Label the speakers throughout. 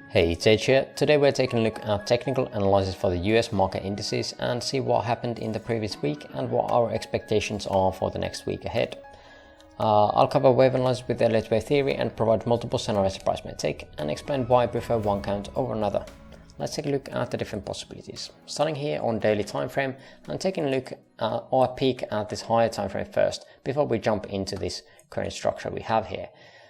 Speaker 1: Hey, it's Age here. Today we're taking a look at technical analysis for the US market indices and see what happened in the previous week and what our expectations are for the next week ahead. I'll cover wave analysis with the Elliott wave theory and provide multiple scenarios the price may take and explain why I prefer one count over another. Let's take a look at the different possibilities. Starting here on daily time frame and taking a look or a peek at this higher time frame first before we jump into this current structure we have here.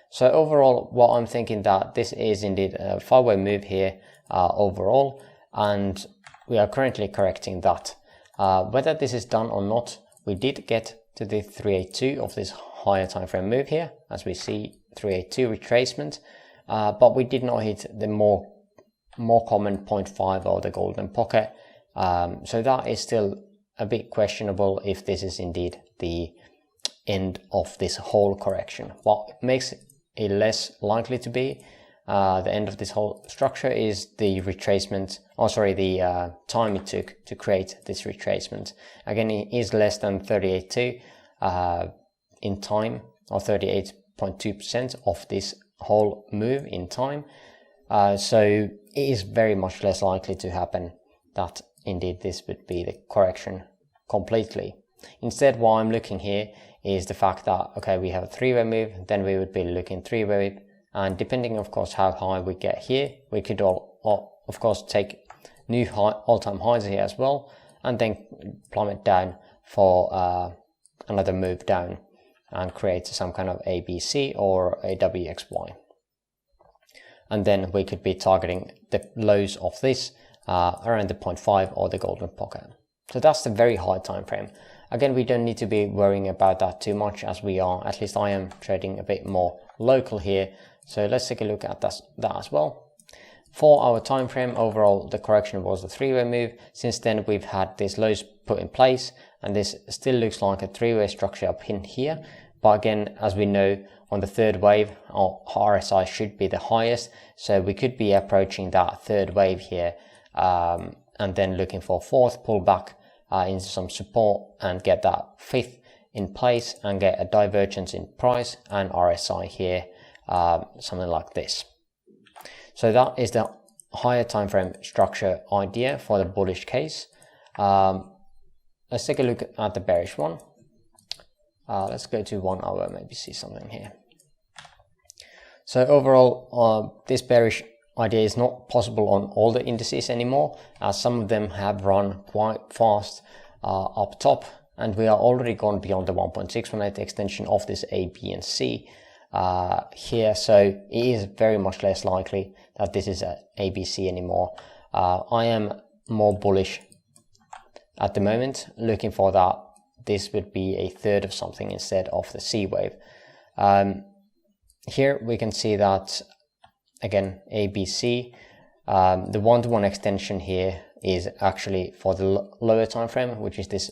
Speaker 1: So overall, what I'm thinking that this is indeed a 5-way move here overall, and we are currently correcting that. Whether this is done or not, we did get to the 382 of this higher time frame move here, as we see 382 retracement, but we did not hit the more common 0.5 or the golden pocket. So that is still a bit questionable if this is indeed the end of this whole correction. What makes it less likely to be the end of this whole structure is the retracement, the time it took to create this retracement. Again, it is less than 38.2 in time, or 38.2% of this whole move in time. So it is very much less likely to happen that indeed this would be the correction completely. Instead, what I'm looking here is the fact that, okay, we have a 3-way move, then we would be looking 3-way, and depending of course how high we get here, we could of course take new all-time highs here as well, and then plummet down for another move down and create some kind of ABC or a WXY. And then we could be targeting the lows of this around the 0.5 or the golden pocket. So that's the very high time frame. Again, we don't need to be worrying about that too much, as we are, at least I am, trading a bit more local here. So let's take a look at that as well. For our time frame, overall the correction was a 3-way move. Since then we've had these lows put in place, and this still looks like a 3-way structure up in here. But again, as we know, on the third wave, our RSI should be the highest, so we could be approaching that third wave here, and then looking for a fourth pullback into some support and get that fifth in place and get a divergence in price and RSI here, something like this. So that is the higher time frame structure idea for the bullish case. Let's take a look at the bearish one. Let's go to 1 hour, maybe see something here. So overall, this bearish idea is not possible on all the indices anymore, as some of them have run quite fast up top, and we are already gone beyond the 1.618 extension of this A, B and C here, so it is very much less likely that this is a ABC anymore. I am more bullish at the moment, looking for that this would be a third of something instead of the C wave. Here we can see that again, ABC, the 1-to-1 extension here is actually for the lower time frame, which is this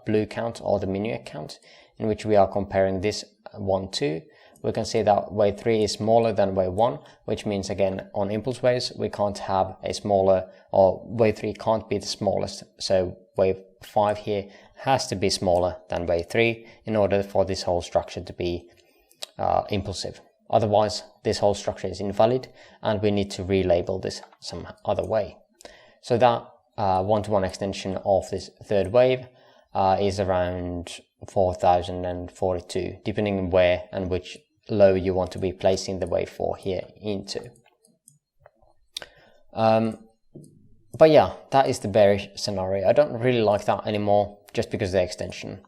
Speaker 1: blue count or the minuet count, in which we are comparing this 1-2. We can see that wave 3 is smaller than wave 1, which means again on impulse waves we can't have a smaller, or wave 3 can't be the smallest, so wave 5 here has to be smaller than wave 3 in order for this whole structure to be impulsive. Otherwise, this whole structure is invalid and we need to relabel this some other way. So that 1-to-1 extension of this third wave is around 4042, depending on where and which low you want to be placing the wave 4 here into. But yeah, that is the bearish scenario. I don't really like that anymore, just because of the extension.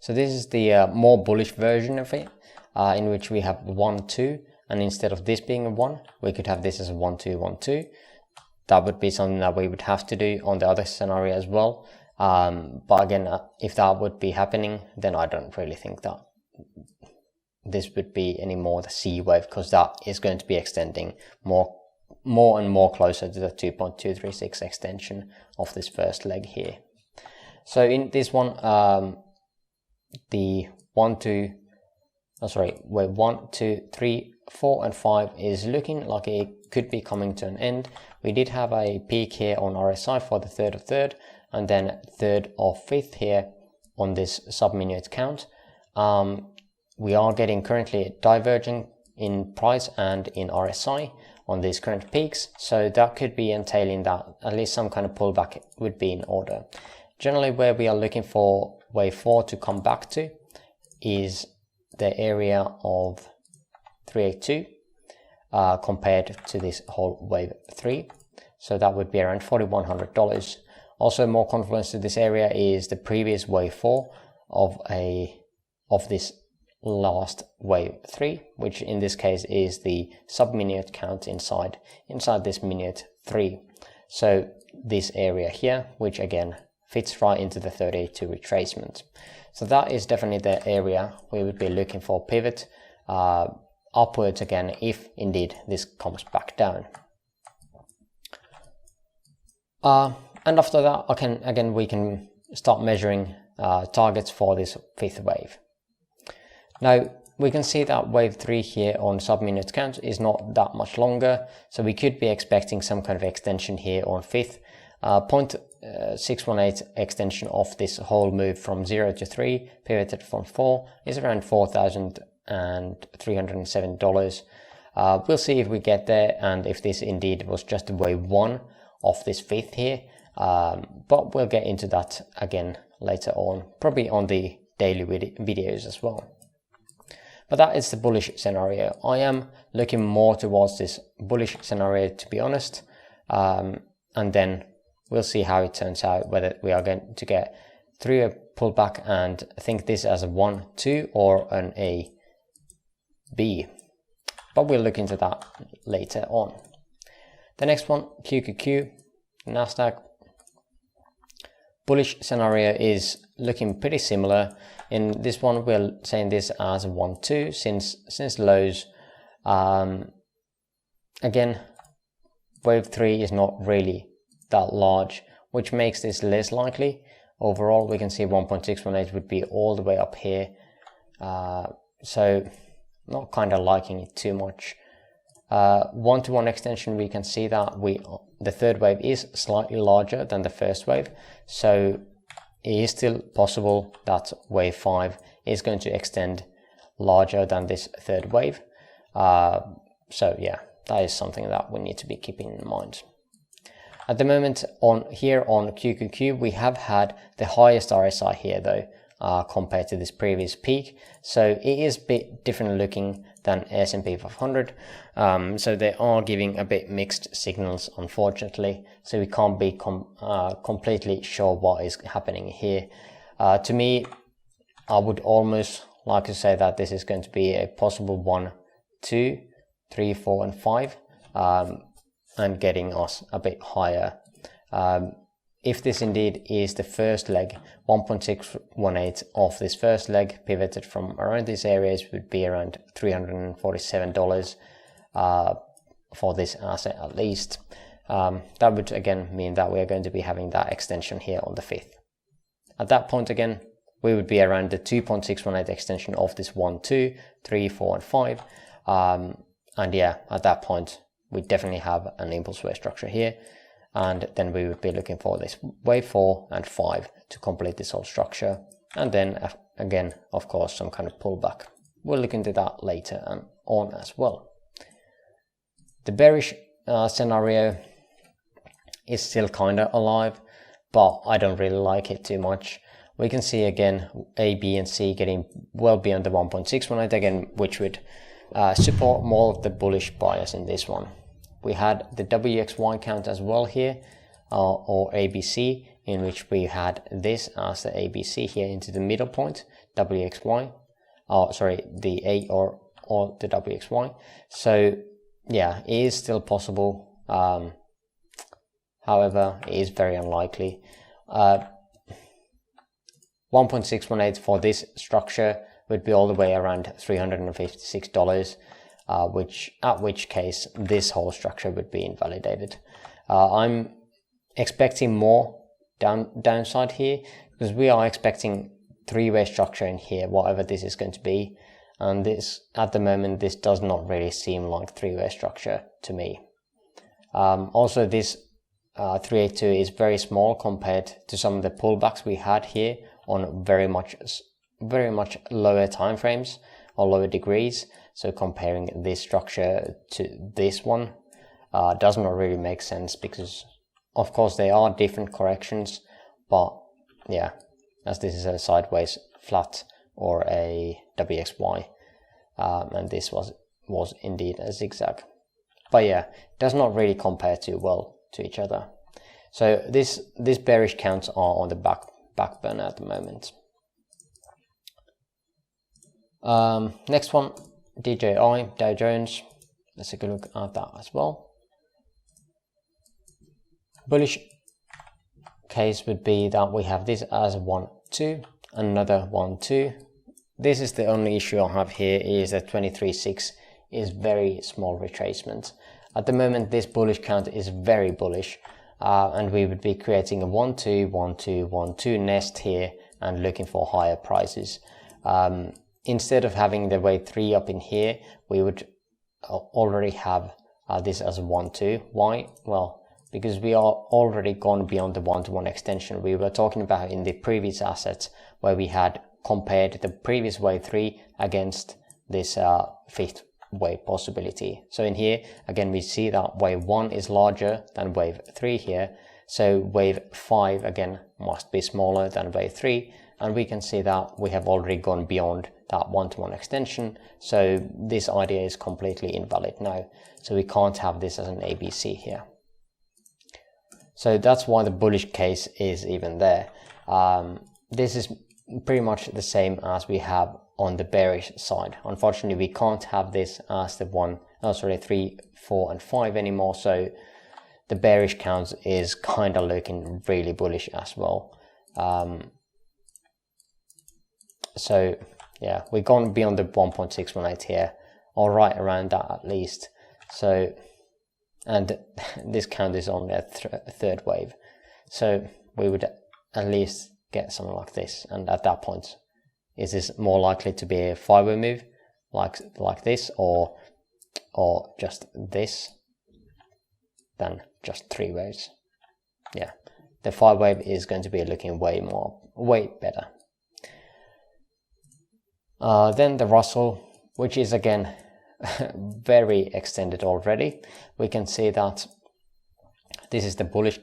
Speaker 1: So this is the more bullish version of it, in which we have 1-2, and instead of this being a 1, we could have this as a 1-2-1-2. That would be something that we would have to do on the other scenario as well. But again, if that would be happening, then I don't really think that this would be any more the C wave, because that is going to be extending more and more closer to the 2.236 extension of this first leg here. So in this one, the wave 1, 2, 3, 4 and 5 is looking like it could be coming to an end. We did have a peak here on RSI for the third of third, and then third of fifth here on this sub-minuet count. We are getting currently a in price and in RSI on these current peaks, so that could be entailing that at least some kind of pullback would be in order. Generally, where we are looking for wave 4 to come back to is the area of 382 compared to this whole wave 3, so that would be around $4,100. Also, more confluence to this area is the previous wave 4 of this last wave 3, which in this case is the sub-minute count inside this minute 3. So this area here, which again fits right into the 382 retracement. So that is definitely the area we would be looking for pivot upwards again, if indeed this comes back down. And after that, we can start measuring targets for this fifth wave. Now we can see that wave 3 here on sub-minute count is not that much longer, so we could be expecting some kind of extension here on fifth. 0.618 extension of this whole move from 0 to 3 pivoted from 4 is around $4,307. We'll see if we get there and if this indeed was just wave 1 of this fifth here, but we'll get into that again later on, probably on the daily videos as well. But that is the bullish scenario. I am looking more towards this bullish scenario, to be honest, and then we'll see how it turns out, whether we are going to get through a pullback and think this as a 1, 2 or an A, B. But we'll look into that later on. The next one, QQQ, NASDAQ. Bullish scenario is looking pretty similar. In this one, we're saying this as a 1, 2 since lows. Again, wave 3 is not really that large, which makes this less likely. Overall, we can see 1.618 would be all the way up here. So not kind of liking it too much. 1-to-1 extension, we can see that the third wave is slightly larger than the first wave, so it is still possible that wave 5 is going to extend larger than this third wave. So yeah, that is something that we need to be keeping in mind. At the moment here on QQQ, we have had the highest RSI here though, compared to this previous peak, so it is a bit different looking than SP500. So they are giving a bit mixed signals, unfortunately, so we can't be completely sure what is happening here. To me, I would almost like to say that this is going to be a possible 1, 2, 3, 4 and 5, and getting us a bit higher. If this indeed is the first leg, 1.618 of this first leg pivoted from around these areas would be around $347 for this asset at least. That would again mean that we are going to be having that extension here on the 5th. At that point again, we would be around the 2.618 extension of this 1, 2, 3, 4 and 5. And yeah, at that point, we definitely have an impulse wave structure here. And then we would be looking for this wave 4 and 5 to complete this whole structure. And then again, of course, some kind of pullback. We'll look into that later and on as well. The bearish scenario is still kind of alive, but I don't really like it too much. We can see again A, B and C getting well beyond the 1.618 again, which would support more of the bullish bias in this one. We had the WXY count as well here, or ABC, in which we had this as the ABC here into the middle point, WXY, sorry, the A or the WXY. So yeah, it is still possible. However, it is very unlikely. 1.618 for this structure would be all the way around $356. At which case this whole structure would be invalidated. I'm expecting more downside here, because we are expecting three-way structure in here, whatever this is going to be, and this at the moment this does not really seem like three-way structure to me. Also, this 382 is very small compared to some of the pullbacks we had here on very much lower time frames or lower degrees. So comparing this structure to this one does not really make sense, because of course they are different corrections, but yeah, as this is a sideways flat or a WXY, and this was indeed a zigzag. But yeah, it does not really compare too well to each other. So this bearish counts are on the back burner at the moment. Next one, DJI, Dow Jones. Let's take a look at that as well. Bullish case would be that we have this as 1, 2, another 1, 2. This is the only issue I have here, is that 23.6 is very small retracement. At the moment, this bullish count is very bullish, and we would be creating a 1, 2, 1, 2, 1, 2 nest here and looking for higher prices. Instead of having the wave 3 up in here, we would already have this as a 1, 2. Why? Well, because we are already gone beyond the 1-to-1 extension we were talking about in the previous assets, where we had compared the previous wave 3 against this fifth wave possibility. So in here, again, we see that wave 1 is larger than wave 3 here. So wave 5 again must be smaller than wave 3. And we can see that we have already gone beyond that 1-to-1 extension. So this idea is completely invalid now. So we can't have this as an ABC here. So that's why the bullish case is even there. This is pretty much the same as we have on the bearish side. Unfortunately, we can't have this as the 3, 4, and 5 anymore. So the bearish count is kind of looking really bullish as well. So yeah, we've gone beyond the 1.618 here, or right around that at least. So, and this count is only a third wave. So we would at least get something like this. And at that point, is this more likely to be a 5-way move like this, or just this, than just 3 waves? Yeah, the 5-wave is going to be looking way better. Then the Russell, which is again very extended already. We can see that this is the bullish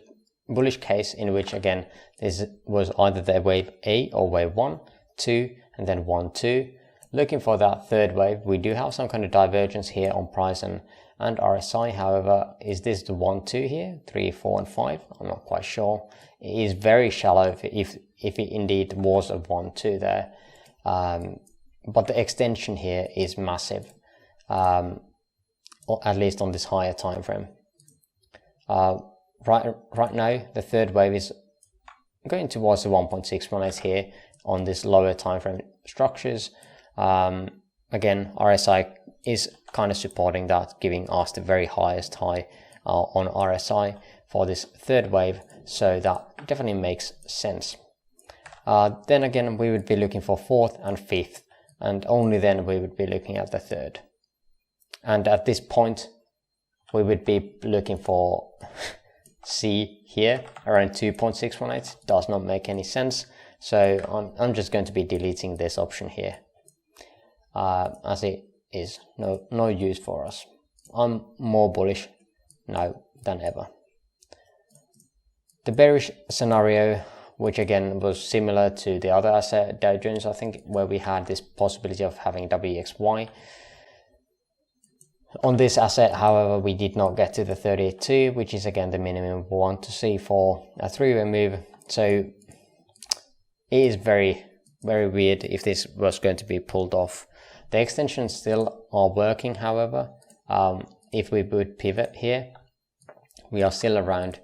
Speaker 1: case, in which again this was either the wave A or wave 1, 2, and then 1, 2. Looking for that third wave, we do have some kind of divergence here on price and RSI. However, is this the 1, 2 here, 3, 4, and 5? I'm not quite sure. It is very shallow if it indeed was a 1, 2 there. But the extension here is massive, or at least on this higher time frame. Right now, the third wave is going towards the 1.618 here on this lower time frame structures. Again, RSI is kind of supporting that, giving us the very highest high on RSI for this third wave. So that definitely makes sense. Then again, we would be looking for 4th and 5th. And only then we would be looking at the 3rd. And at this point, we would be looking for C here, around 2.618. Does not make any sense. So I'm just going to be deleting this option here, as it is no use for us. I'm more bullish now than ever. The bearish scenario, which again was similar to the other asset, Dow Jones, I think, where we had this possibility of having WXY. On this asset, however, we did not get to the 38.2, which is again the minimum we want to see for a 3-way move. So it is very, very weird if this was going to be pulled off. The extensions still are working, however. If we would pivot here, we are still around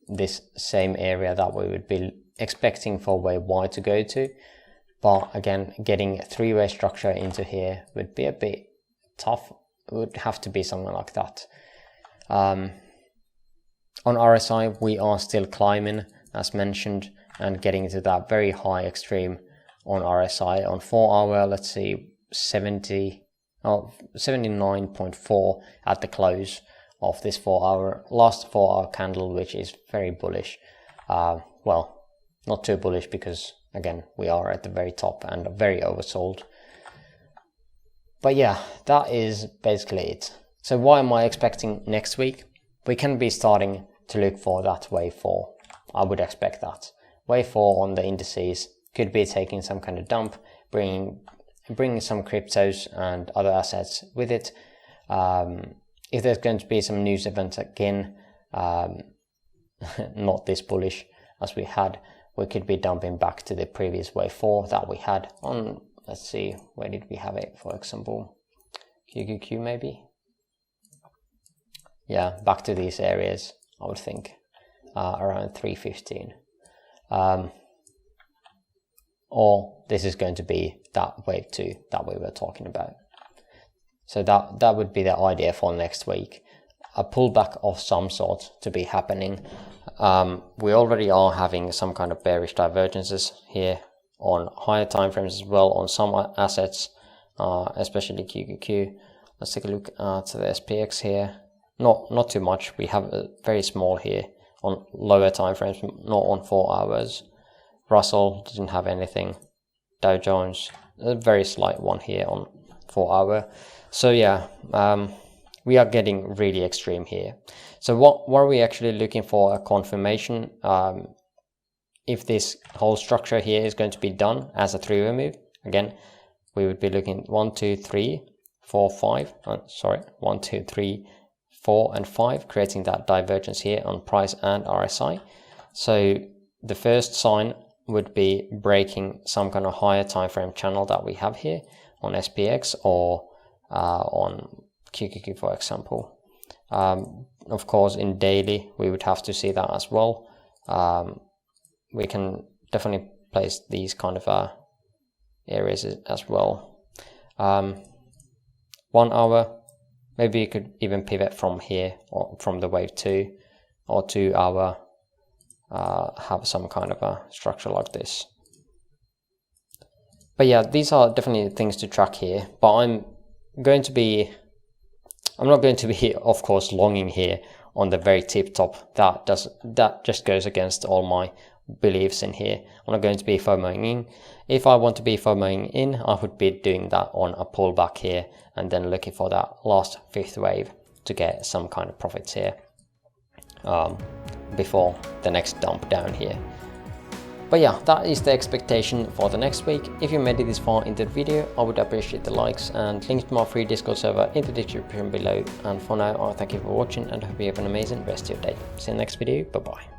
Speaker 1: this same area that we would be expecting for wave Y to go to. But again, getting a 3-way structure into here would be a bit tough. It would have to be something like that. On RSI, we are still climbing, as mentioned, and getting to that very high extreme on RSI. On 4 hour, let's see, 79.4 at the close of this last 4 hour candle, which is very bullish. Well, not too bullish, because again, we are at the very top and very oversold. But yeah, that is basically it. So why am I expecting next week? We can be starting to look for that wave 4. I would expect that. Wave 4 on the indices could be taking some kind of dump, bringing some cryptos and other assets with it. If there's going to be some news events again, not this bullish as we had, we could be dumping back to the previous wave 4 that we had on, let's see, where did we have it, for example, QQQ maybe? Yeah, back to these areas, I would think, around 315. Or this is going to be that wave 2 that we were talking about. So that would be the idea for next week. A pullback of some sort to be happening. We already are having some kind of bearish divergences here on higher time frames as well on some assets, especially QQQ. Let's take a look at the SPX here. Not too much. We have a very small here on lower time frames, not on 4 hours. Russell didn't have anything. Dow Jones, a very slight one here on 4 hour. So yeah, we are getting really extreme here. So what are we actually looking for? A confirmation if this whole structure here is going to be done as a 3-way move. Again, we would be looking 1, 2, 3, 4, 5. 1, 2, 3, 4, and 5, creating that divergence here on price and RSI. So the first sign would be breaking some kind of higher time frame channel that we have here on SPX or on QQQ, for example. Of course, in daily, we would have to see that as well. We can definitely place these kind of areas as well. 1 hour, maybe you could even pivot from here or from the wave 2 or 2 hour, have some kind of a structure like this. But yeah, these are definitely things to track here, but I'm not going to be, of course, longing here on the very tip top. That just goes against all my beliefs in here. I'm not going to be FOMOing in. If I want to be FOMOing in, I would be doing that on a pullback here and then looking for that last 5th wave to get some kind of profits here before the next dump down here. But yeah, that is the expectation for the next week. If you made it this far into the video, I would appreciate the likes and links to my free Discord server in the description below. And for now, I thank you for watching and hope you have an amazing rest of your day. See you in the next video. Bye bye.